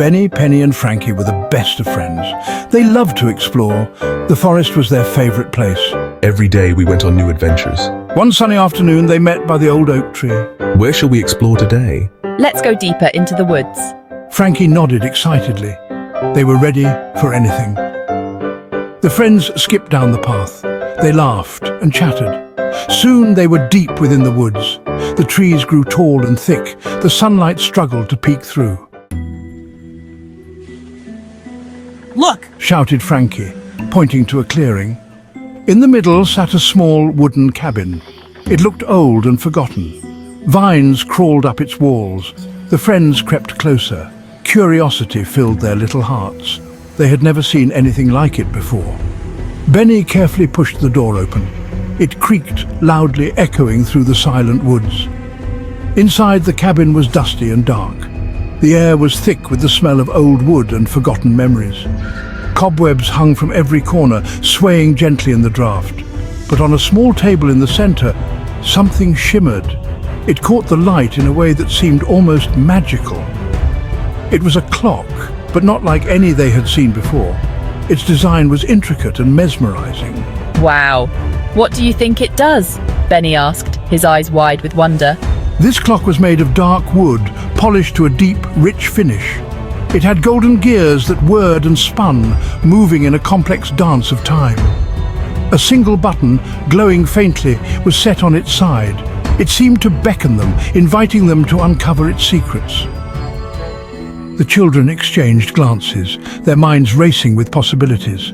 Benny, Penny and Frankie were the best of friends. They loved to explore. The forest was their favorite place. Every day we went on new adventures. One sunny afternoon, they met by the old oak tree. Where shall we explore today? Let's go deeper into the woods. Frankie nodded excitedly. They were ready for anything. The friends skipped down the path. They laughed and chattered. Soon they were deep within the woods. The trees grew tall and thick. The sunlight struggled to peek through. Look! Shouted Frankie, pointing to a clearing. In the middle sat a small wooden cabin. It looked old and forgotten. Vines crawled up its walls. The friends crept closer. Curiosity filled their little hearts. They had never seen anything like it before. Benny carefully pushed the door open. It creaked, loudly echoing through the silent woods. Inside, the cabin was dusty and dark. The air was thick with the smell of old wood and forgotten memories. Cobwebs hung from every corner, swaying gently in the draught. But on a small table in the center, something shimmered. It caught the light in a way that seemed almost magical. It was a clock, but not like any they had seen before. Its design was intricate and mesmerizing. Wow. What do you think it does? Benny asked, his eyes wide with wonder. This clock was made of dark wood, polished to a deep, rich finish. It had golden gears that whirred and spun, moving in a complex dance of time. A single button, glowing faintly, was set on its side. It seemed to beckon them, inviting them to uncover its secrets. The children exchanged glances, their minds racing with possibilities.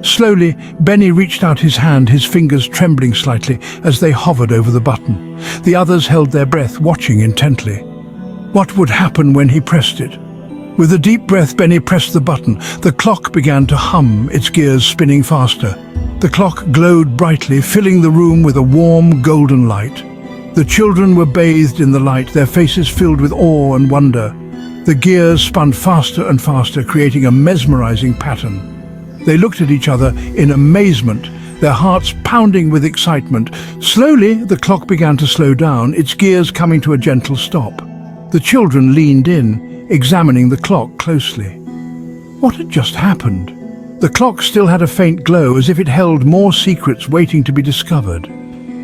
Slowly, Benny reached out his hand, his fingers trembling slightly as they hovered over the button. The others held their breath, watching intently. What would happen when he pressed it? With a deep breath, Benny pressed the button. The clock began to hum, its gears spinning faster. The clock glowed brightly, filling the room with a warm, golden light. The children were bathed in the light, their faces filled with awe and wonder. The gears spun faster and faster, creating a mesmerizing pattern. They looked at each other in amazement, their hearts pounding with excitement. Slowly, the clock began to slow down, its gears coming to a gentle stop. The children leaned in, examining the clock closely. What had just happened? The clock still had a faint glow, as if it held more secrets waiting to be discovered.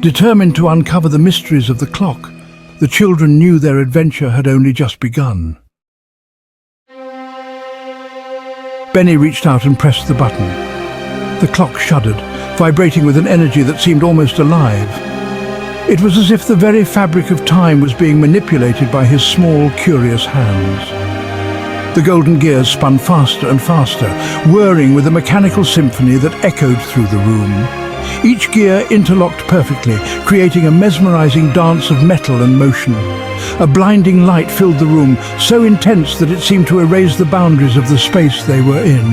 Determined to uncover the mysteries of the clock, the children knew their adventure had only just begun. Benny reached out and pressed the button. The clock shuddered, vibrating with an energy that seemed almost alive. It was as if the very fabric of time was being manipulated by his small, curious hands. The golden gears spun faster and faster, whirring with a mechanical symphony that echoed through the room. Each gear interlocked perfectly, creating a mesmerizing dance of metal and motion. A blinding light filled the room, so intense that it seemed to erase the boundaries of the space they were in.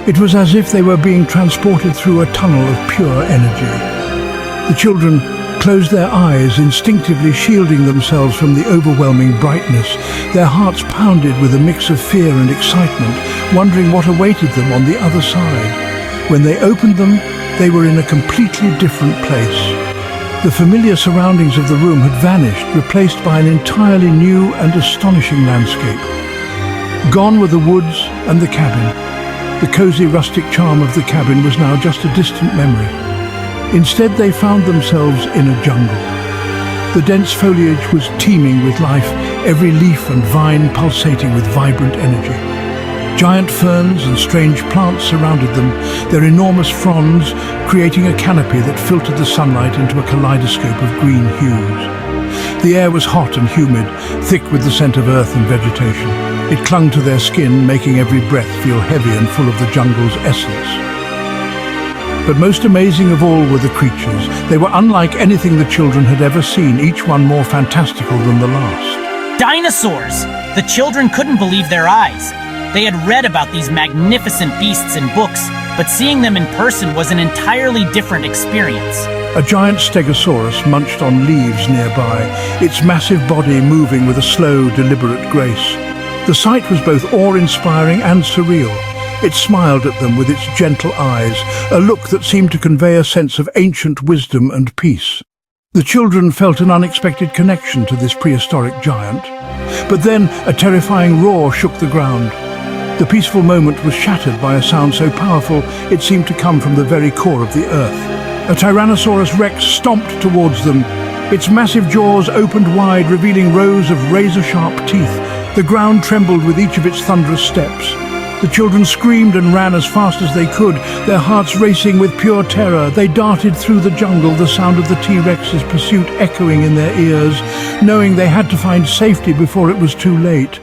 It was as if they were being transported through a tunnel of pure energy. The children closed their eyes, instinctively shielding themselves from the overwhelming brightness. Their hearts pounded with a mix of fear and excitement, wondering what awaited them on the other side. When they opened them, they were in a completely different place. The familiar surroundings of the room had vanished, replaced by an entirely new and astonishing landscape. Gone were the woods and the cabin. The cozy rustic charm of the cabin was now just a distant memory. Instead, they found themselves in a jungle. The dense foliage was teeming with life, every leaf and vine pulsating with vibrant energy. Giant ferns and strange plants surrounded them, their enormous fronds creating a canopy that filtered the sunlight into a kaleidoscope of green hues. The air was hot and humid, thick with the scent of earth and vegetation. It clung to their skin, making every breath feel heavy and full of the jungle's essence. But most amazing of all were the creatures. They were unlike anything the children had ever seen, each one more fantastical than the last. Dinosaurs! The children couldn't believe their eyes. They had read about these magnificent beasts in books, but seeing them in person was an entirely different experience. A giant stegosaurus munched on leaves nearby, its massive body moving with a slow, deliberate grace. The sight was both awe-inspiring and surreal. It smiled at them with its gentle eyes, a look that seemed to convey a sense of ancient wisdom and peace. The children felt an unexpected connection to this prehistoric giant. But then a terrifying roar shook the ground. The peaceful moment was shattered by a sound so powerful it seemed to come from the very core of the earth. A Tyrannosaurus Rex stomped towards them. Its massive jaws opened wide, revealing rows of razor-sharp teeth. The ground trembled with each of its thunderous steps. The children screamed and ran as fast as they could, their hearts racing with pure terror. They darted through the jungle, the sound of the T-Rex's pursuit echoing in their ears, knowing they had to find safety before it was too late.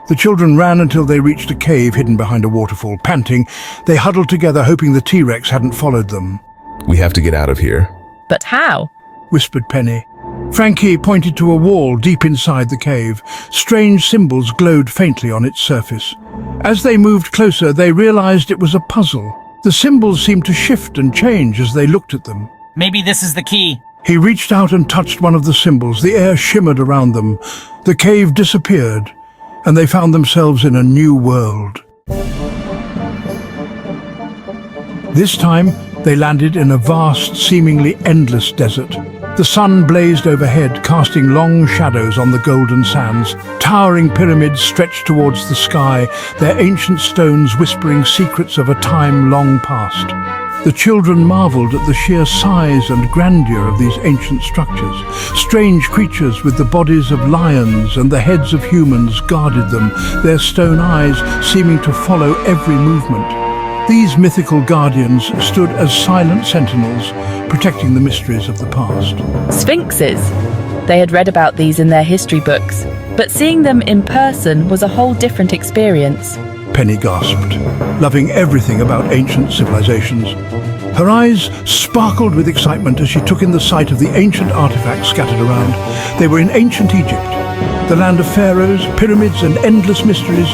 The children ran until they reached a cave hidden behind a waterfall. Panting, they huddled together, hoping the T-Rex hadn't followed them. We have to get out of here. But how? Whispered Penny. Frankie pointed to a wall deep inside the cave. Strange symbols glowed faintly on its surface. As they moved closer, they realized it was a puzzle. The symbols seemed to shift and change as they looked at them. Maybe this is the key. He reached out and touched one of the symbols. The air shimmered around them. The cave disappeared, and they found themselves in a new world. This time, they landed in a vast, seemingly endless desert. The sun blazed overhead, casting long shadows on the golden sands. Towering pyramids stretched towards the sky, their ancient stones whispering secrets of a time long past. The children marveled at the sheer size and grandeur of these ancient structures. Strange creatures with the bodies of lions and the heads of humans guarded them, their stone eyes seeming to follow every movement. These mythical guardians stood as silent sentinels, protecting the mysteries of the past. Sphinxes. They had read about these in their history books, but seeing them in person was a whole different experience. Penny gasped, loving everything about ancient civilizations. Her eyes sparkled with excitement as she took in the sight of the ancient artifacts scattered around. They were in ancient Egypt, the land of pharaohs, pyramids, and endless mysteries.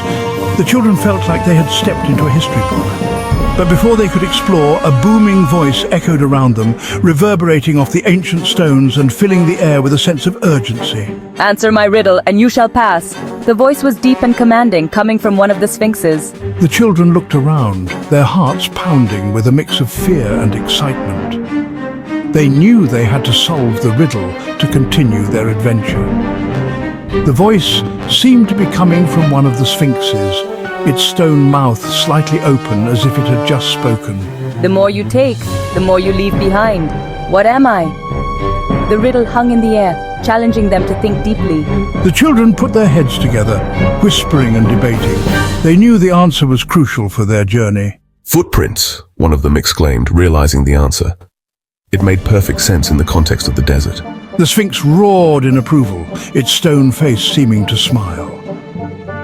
The children felt like they had stepped into a history book. But before they could explore, a booming voice echoed around them, reverberating off the ancient stones and filling the air with a sense of urgency. Answer my riddle, and you shall pass. The voice was deep and commanding, coming from one of the sphinxes. The children looked around, their hearts pounding with a mix of fear and excitement. They knew they had to solve the riddle to continue their adventure. The voice seemed to be coming from one of the sphinxes, its stone mouth slightly open as if it had just spoken. The more you take, the more you leave behind. What am I? The riddle hung in the air, challenging them to think deeply. The children put their heads together, whispering and debating. They knew the answer was crucial for their journey. Footprints, one of them exclaimed, realizing the answer. It made perfect sense in the context of the desert. The Sphinx roared in approval, its stone face seeming to smile.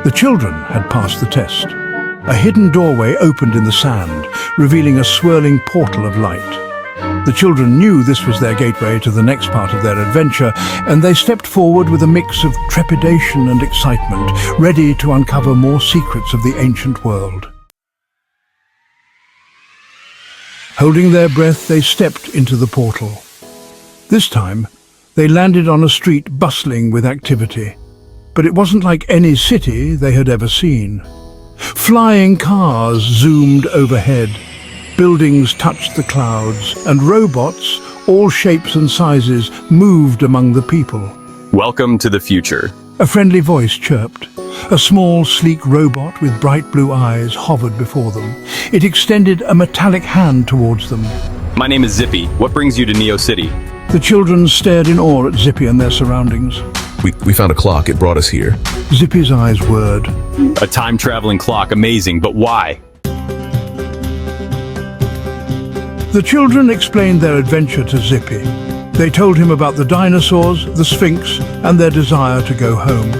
The children had passed the test. A hidden doorway opened in the sand, revealing a swirling portal of light. The children knew this was their gateway to the next part of their adventure, and they stepped forward with a mix of trepidation and excitement, ready to uncover more secrets of the ancient world. Holding their breath, they stepped into the portal. This time, they landed on a street bustling with activity. But it wasn't like any city they had ever seen. Flying cars zoomed overhead, buildings touched the clouds, and robots, all shapes and sizes, moved among the people. Welcome to the future. A friendly voice chirped. A small, sleek robot with bright blue eyes hovered before them. It extended a metallic hand towards them. My name is Zippy. What brings you to Neo City? The children stared in awe at Zippy and their surroundings. We found a clock. It brought us here. Zippy's eyes whirred. A time-traveling clock. Amazing, but why? The children explained their adventure to Zippy. They told him about the dinosaurs, the Sphinx, and their desire to go home.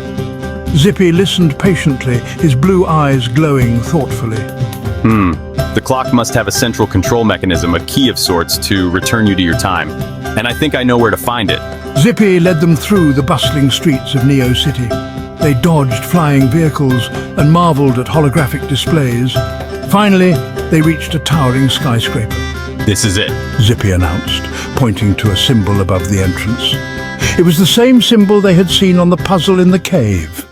Zippy listened patiently, his blue eyes glowing thoughtfully. The clock must have a central control mechanism, a key of sorts, to return you to your time. And I think I know where to find it. Zippy led them through the bustling streets of Neo City. They dodged flying vehicles and marveled at holographic displays. Finally, they reached a towering skyscraper. This is it. Zippy announced, pointing to a symbol above the entrance. It was the same symbol they had seen on the puzzle in the cave.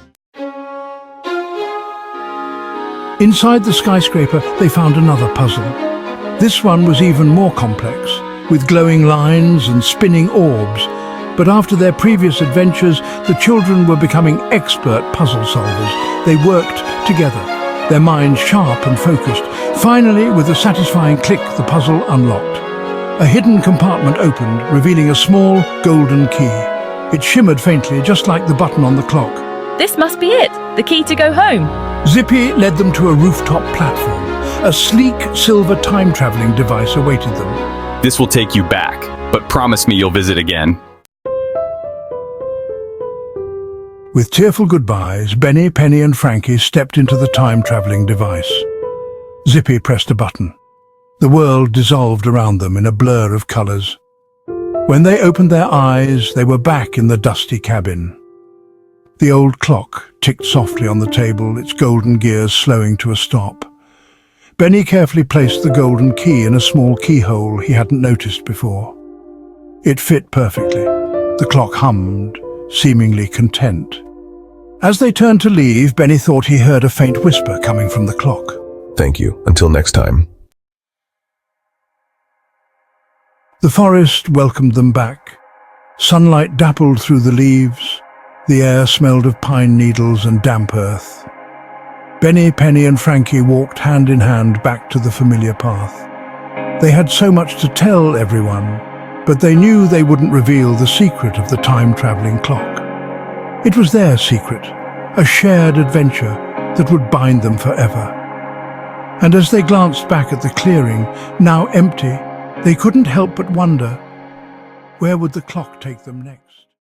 Inside the skyscraper, they found another puzzle. This one was even more complex. with glowing lines and spinning orbs. But after their previous adventures, the children were becoming expert puzzle solvers. They worked together, their minds sharp and focused. Finally, with a satisfying click, the puzzle unlocked. A hidden compartment opened, revealing a small golden key. It shimmered faintly, just like the button on the clock. This must be it, the key to go home. Zippy led them to a rooftop platform. A sleek silver time-traveling device awaited them. This will take you back, but promise me you'll visit again. With tearful goodbyes, Benny, Penny and Frankie stepped into the time-traveling device. Zippy pressed a button. The world dissolved around them in a blur of colors. When they opened their eyes, they were back in the dusty cabin. The old clock ticked softly on the table, its golden gears slowing to a stop. Benny carefully placed the golden key in a small keyhole he hadn't noticed before. It fit perfectly. The clock hummed, seemingly content. As they turned to leave, Benny thought he heard a faint whisper coming from the clock. Thank you. Until next time. The forest welcomed them back. Sunlight dappled through the leaves. The air smelled of pine needles and damp earth. Benny, Penny and Frankie walked hand in hand back to the familiar path. They had so much to tell everyone, but they knew they wouldn't reveal the secret of the time-traveling clock. It was their secret, a shared adventure that would bind them forever. And as they glanced back at the clearing, now empty, they couldn't help but wonder, where would the clock take them next?